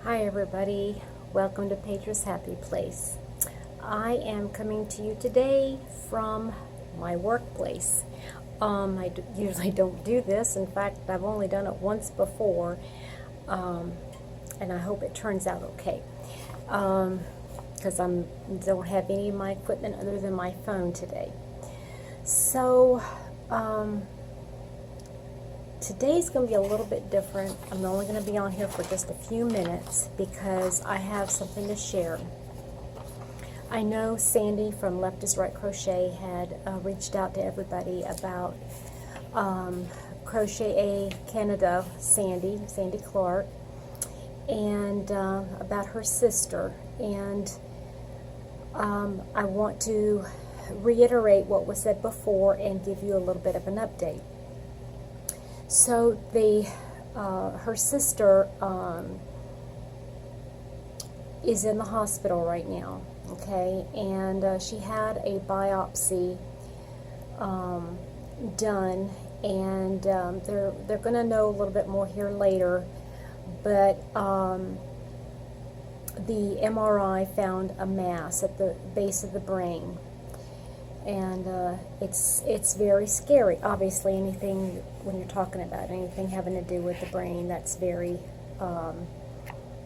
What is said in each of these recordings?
Hi everybody, welcome to Petra's Happy Place. I am coming to you today from my workplace. I usually don't do this. In fact, I've only done it once before, and I hope it turns out okay. Because I don't have any of my equipment other than my phone today. So, today's going to be a little bit different. I'm only going to be on here for just a few minutes because I have something to share. I know Sandy from Left is Right Crochet had reached out to everybody about Crochet A Canada, Sandy Clark, and about her sister. And I want to reiterate what was said before and give you a little bit of an update. So her sister is in the hospital right now, okay, and she had a biopsy done, and they're going to know a little bit more here later, but the MRI found a mass at the base of the brain. And it's very scary. Obviously, anything, when you're talking about anything having to do with the brain, that's very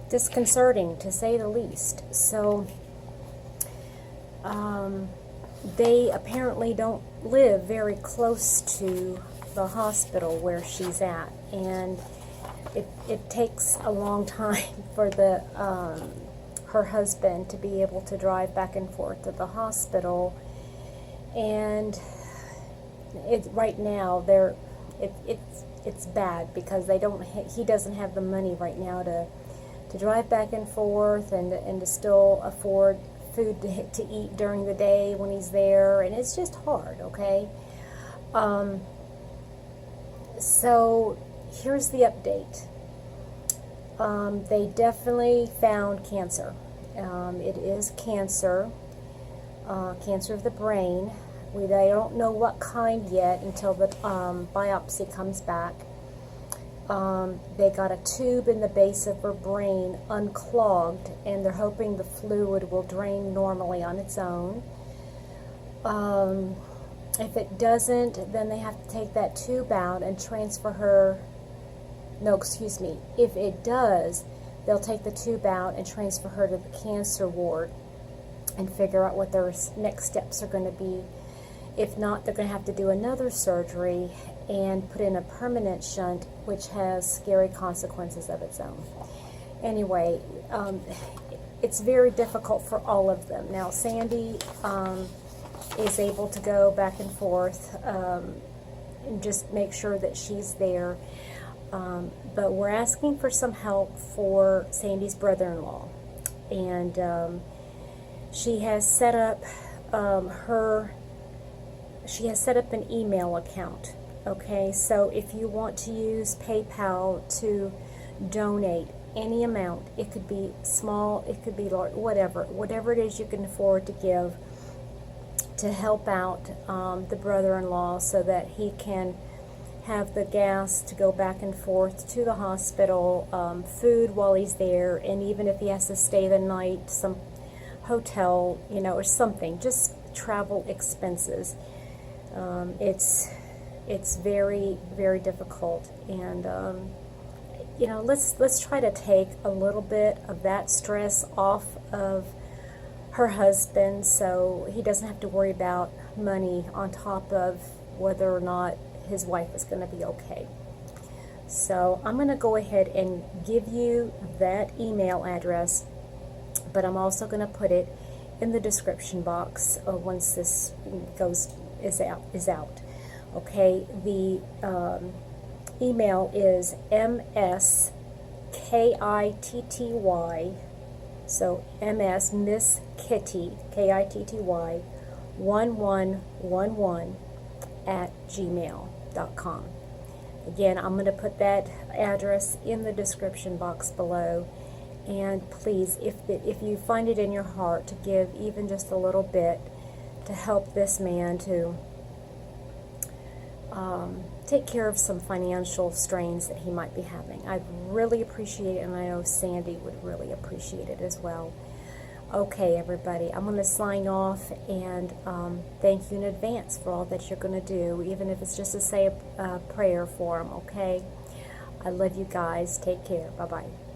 disconcerting, to say the least. So they apparently don't live very close to the hospital where she's at, and it takes a long time for her husband to be able to drive back and forth to the hospital. And right now it's bad because he doesn't have the money right now to drive back and forth and to still afford food to eat during the day when he's there, and it's just hard, okay? So here's the update. They definitely found cancer. It is cancer. Cancer of the brain. They don't know what kind yet until the biopsy comes back. They got a tube in the base of her brain unclogged, and they're hoping the fluid will drain normally on its own. If it doesn't, then they have to take that tube out and transfer her. No, excuse me. If it does, they'll take the tube out and transfer her to the cancer ward and figure out what their next steps are going to be. If not, they're going to have to do another surgery and put in a permanent shunt, which has scary consequences of its own. Anyway, it's very difficult for all of them. Now, Sandy is able to go back and forth and just make sure that she's there. But we're asking for some help for Sandy's brother-in-law. And she has set up an email account. Okay, so if you want to use PayPal to donate any amount, it could be small, it could be large, whatever it is you can afford to give to help out the brother-in-law so that he can have the gas to go back and forth to the hospital, food while he's there, and even if he has to stay the night, some hotel, or something, just travel expenses. It's very, very difficult, and let's try to take a little bit of that stress off of her husband, so he doesn't have to worry about money on top of whether or not his wife is going to be okay. So I'm going to go ahead and give you that email address, but I'm also going to put it in the description box once this is out. Okay, the email is MSKITTY, so MS Miss Kitty KITTY 1111 @gmail.com. Again, I'm going to put that address in the description box below. And please, if you find it in your heart to give even just a little bit to help this man to take care of some financial strains that he might be having. I'd really appreciate it, and I know Sandy would really appreciate it as well. Okay, everybody, I'm going to sign off, and thank you in advance for all that you're going to do, even if it's just to say a prayer for him, okay? I love you guys. Take care. Bye-bye.